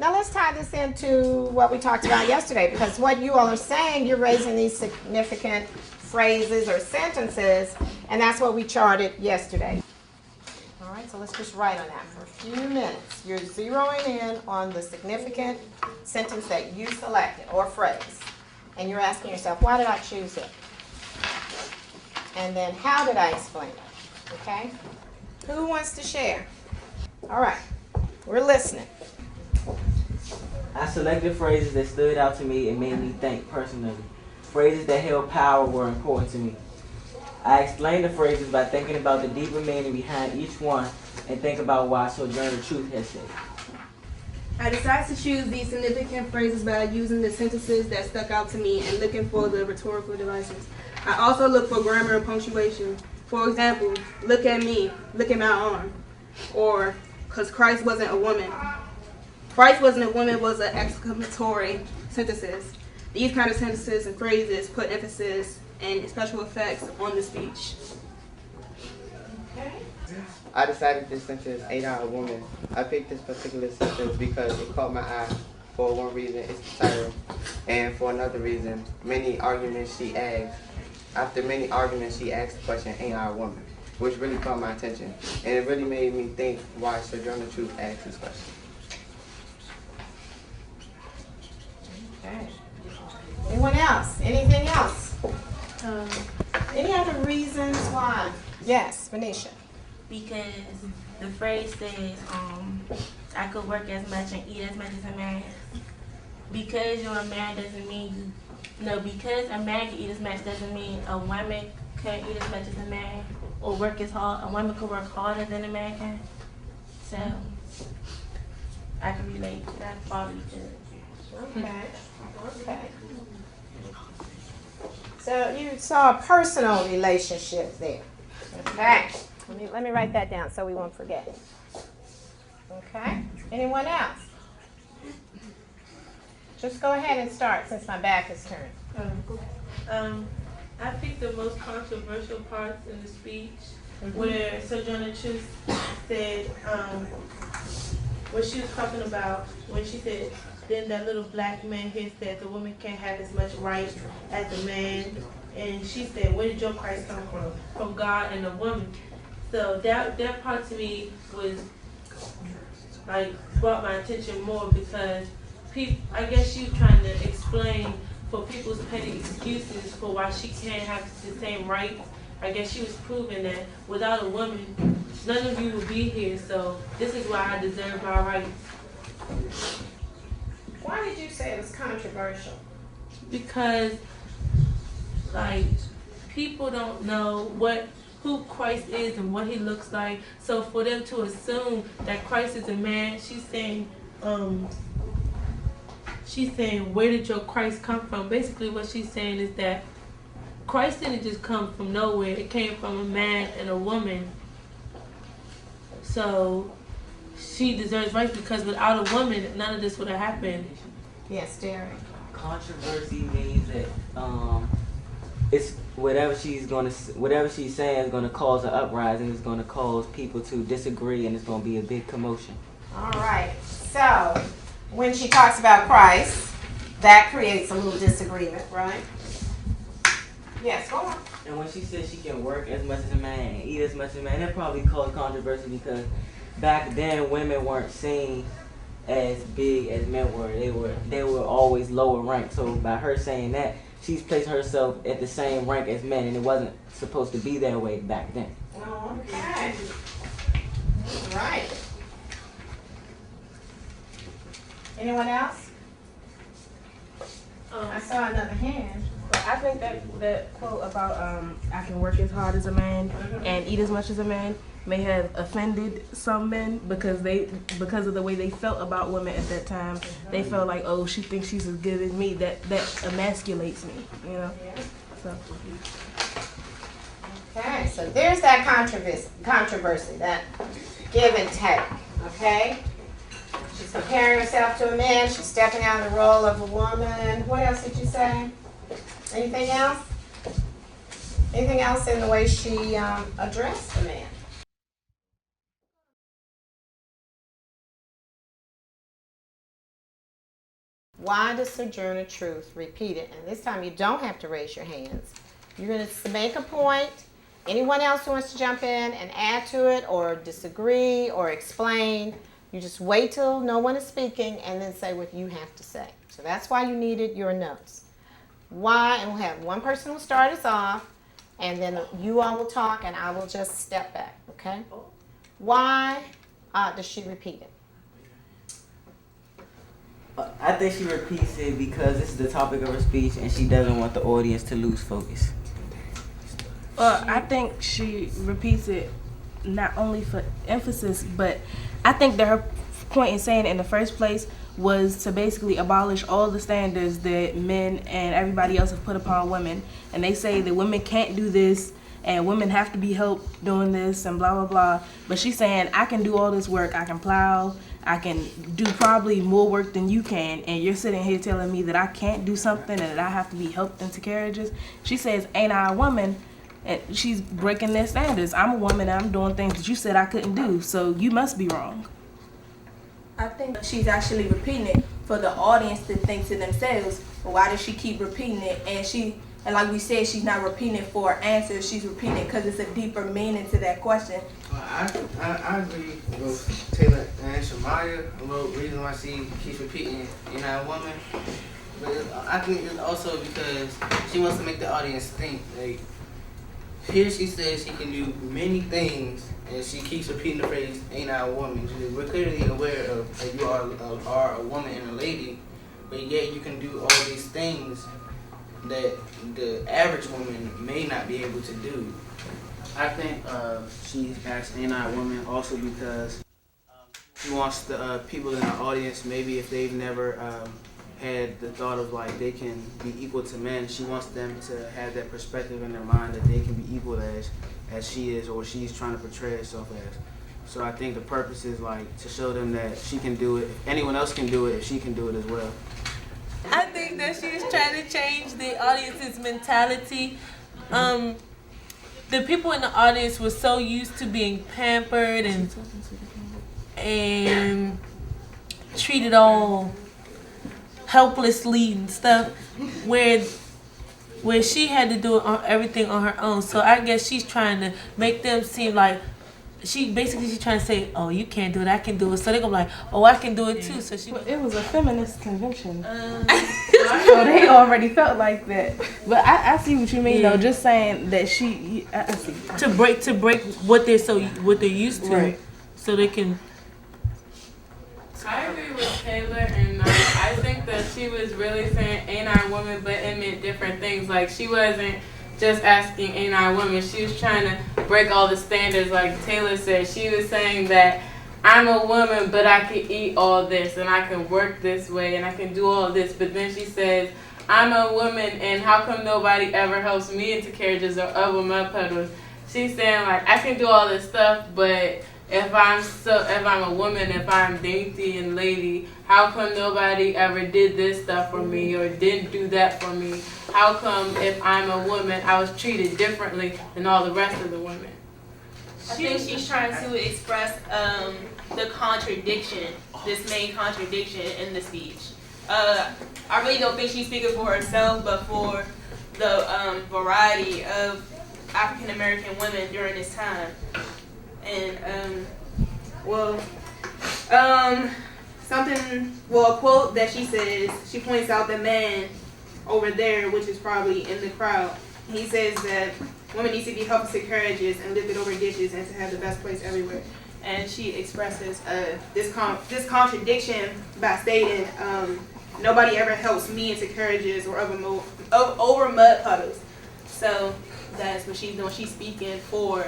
Now let's tie this into what we talked about yesterday, because what you all are saying, you're raising these significant phrases or sentences, and that's what we charted yesterday. All right, so let's just write on that for a few minutes. You're zeroing in on the significant sentence that you selected, or phrase, and you're asking yourself, why did I choose it? And then how did I explain it? Okay? Who wants to share? All right, we're listening. I selected phrases that stood out to me and made me think personally. Phrases that held power were important to me. I explained the phrases by thinking about the deeper meaning behind each one and think about why Sojourner Truth has said. I decided to choose these significant phrases by using the sentences that stuck out to me and looking for the rhetorical devices. I also look for grammar and punctuation. For example, look at me, look at my arm. Or, because Christ wasn't a woman. Christ wasn't a woman was an exclamatory sentences. These kind of sentences and phrases put emphasis and special effects on the speech. Okay. I decided this sentence ain't I a woman. I picked this particular sentence because it caught my eye. For one reason, it's the title. And for another reason, after many arguments, she asked the question, ain't I a woman? Which really caught my attention. And it really made me think why Sojourner Truth asked this question. Okay. Anyone else? Anything else? Any other reasons why? Yes, Venetia. Because the phrase says, I could work as much and eat as much as a man. Because you're a man doesn't mean because a man can eat as much doesn't mean a woman can't eat as much as a man or work as hard. A woman could work harder than a man can. So I can relate to that probably good. Okay. Okay. So you saw a personal relationship there. Okay. Let me write that down so we won't forget. Okay. Anyone else? Just go ahead and start since my back is turned. I picked the most controversial parts in the speech where Sojourner Truth said, what she was talking about, when she said, then that little black man here said the woman can't have as much right as the man. And she said, where did your Christ come from? From God and the woman. So that part to me was like brought my attention more because I guess she was trying to explain for people's petty excuses for why she can't have the same rights. I guess she was proving that without a woman, none of you would be here. So this is why I deserve my rights. Why did you say it was controversial? Because like people don't know who Christ is and what he looks like. So for them to assume that Christ is a man, she's saying, where did your Christ come from? Basically what she's saying is that Christ didn't just come from nowhere. It came from a man and a woman. So she deserves rights because without a woman, none of this would have happened. Yes, Derek. Controversy means that it's whatever she's saying is gonna cause an uprising. It's gonna cause people to disagree, and it's gonna be a big commotion. All right. So when she talks about Christ, that creates a little disagreement, right? Yes, go on. And when she says she can work as much as a man and eat as much as a man, that probably caused controversy because back then women weren't seen as big as men were. They were always lower ranked. So by her saying that, she's placed herself at the same rank as men, and it wasn't supposed to be that way back then. Oh, okay. All right. Anyone else? I saw another hand. I think that quote about I can work as hard as a man and eat as much as a man may have offended some men because of the way they felt about women at that time. They felt like, oh, she thinks she's as good as me. That emasculates me, you know. So. Okay, so there's that controversy, that give and take. Okay. She's comparing herself to a man. She's stepping out in the role of a woman. What else did you say? Anything else? Anything else in the way she addressed the man? Why does Sojourner Truth repeat it? And this time you don't have to raise your hands. You're going to make a point. Anyone else who wants to jump in and add to it or disagree or explain, you just wait till no one is speaking and then say what you have to say. So that's why you needed your notes. Why? And we'll have one person will start us off, and then you all will talk, and I will just step back, okay? Why does she repeat it? I think she repeats it because this is the topic of her speech and she doesn't want the audience to lose focus. I think she repeats it not only for emphasis, but I think that her point in saying it in the first place was to basically abolish all the standards that men and everybody else have put upon women. And they say that women can't do this and women have to be helped doing this and blah, blah, blah. But she's saying, I can do all this work. I can plow. I can do probably more work than you can. And you're sitting here telling me that I can't do something and that I have to be helped into carriages. She says, ain't I a woman? And she's breaking their standards. I'm a woman and I'm doing things that you said I couldn't do. So you must be wrong. I think she's actually repeating it for the audience to think to themselves, well, why does she keep repeating it? And like we said, she's not repeating it for answers. She's repeating it because it's a deeper meaning to that question. Well, I agree with Taylor and Shamaya. The reason why she keeps repeating, you're not a woman. But I think it's also because she wants to make the audience think. Like, here she says she can do many things, and she keeps repeating the phrase, ain't I a woman? We're clearly aware of that you are a woman and a lady, but yet you can do all these things that the average woman may not be able to do. I think she asked ain't I a woman also because she wants the people in the audience, maybe if they've never had the thought of like they can be equal to men, she wants them to have that perspective in their mind that they can be equal as she is or she's trying to portray herself as. So I think the purpose is like to show them that she can do it. If anyone else can do it, if she can do it as well. I think that she was trying to change the audience's mentality. The people in the audience were so used to being pampered and treated all helplessly and stuff, where she had to do everything on her own. So I guess she's trying to make them seem like she's trying to say, oh, you can't do it, I can do it. So they're gonna be like, oh, I can do it too. So she. Well, it was a feminist convention, so they already felt like that. But I see what you mean though. Just saying that I see. To break what they're used to, Right. So they can. I agree with Taylor, and I think that she was really saying ain't I a woman, but it meant different things. Like, she wasn't just asking ain't I a woman, she was trying to break all the standards like Taylor said. She was saying that I'm a woman, but I can eat all this, and I can work this way, and I can do all this. But then she says, I'm a woman, and how come nobody ever helps me into carriages or over mud puddles? She's saying, like, I can do all this stuff, but if I'm a woman, if I'm dainty and lady, how come nobody ever did this stuff for me or didn't do that for me? How come if I'm a woman, I was treated differently than all the rest of the women? I think she's trying to express the contradiction, this main contradiction in the speech. I really don't think she's speaking for herself, but for the variety of African American women during this time. And a quote that she says, she points out the man over there, which is probably in the crowd. He says that women need to be helped to carriages and lifted over ditches and to have the best place everywhere. And she expresses this contradiction by stating, nobody ever helps me into carriages or over mud puddles. So that's what she's doing. She's speaking for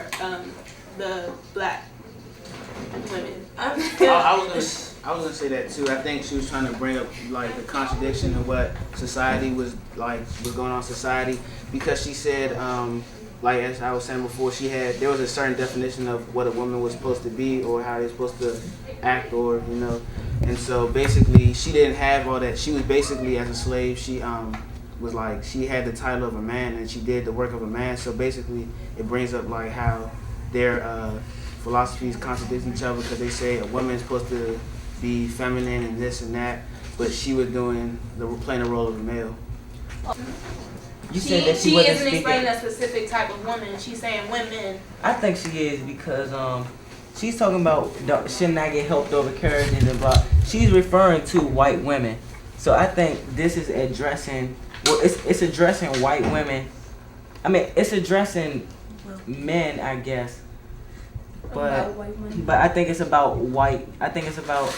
the black women. I was gonna say that too. I think she was trying to bring up like the contradiction of what society was going on in society, because she said, like as I was saying before, there was a certain definition of what a woman was supposed to be or how they're supposed to act, or and so basically she didn't have all that. She was basically, as a slave, she was like, she had the title of a man and she did the work of a man. So basically it brings up like how their philosophies contradict each other, because they say a woman is supposed to be feminine and this and that. but she was playing the role of a male. You said that She wasn't isn't speaking. explaining a specific type of woman. She's saying women. I think she is because she's talking about should not get helped over carriages and blah. She's referring to white women. So I think this is addressing. Well, it's addressing white women. I mean, it's addressing men, I guess. But I think it's about white. I think it's about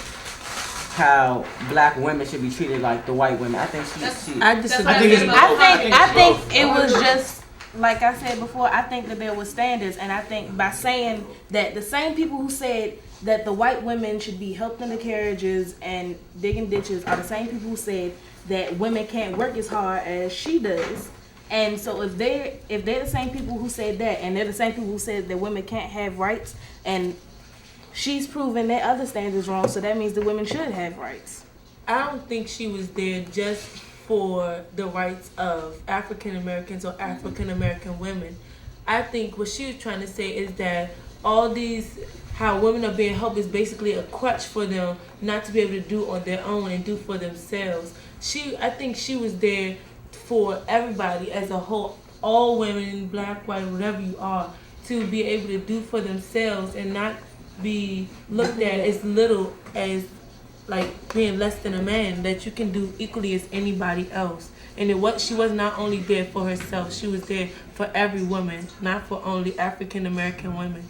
how black women should be treated like the white women. I think she I disagree. I think it was just like I said before. I think that there was standards, and I think by saying that the same people who said that the white women should be helped in the carriages and digging ditches are the same people who said that women can't work as hard as she does. And so if they're the same people who said that, and they're the same people who said that women can't have rights, and she's proven that other standards wrong, so that means the women should have rights. I don't think she was there just for the rights of African Americans or African American women. I think what she was trying to say is that all these, how women are being helped is basically a crutch for them not to be able to do on their own and do for themselves. I think she was there for everybody as a whole, all women, black, white, whatever you are, to be able to do for themselves and not be looked at as little as like being less than a man, that you can do equally as anybody else. And she was not only there for herself, she was there for every woman, not for only African American women.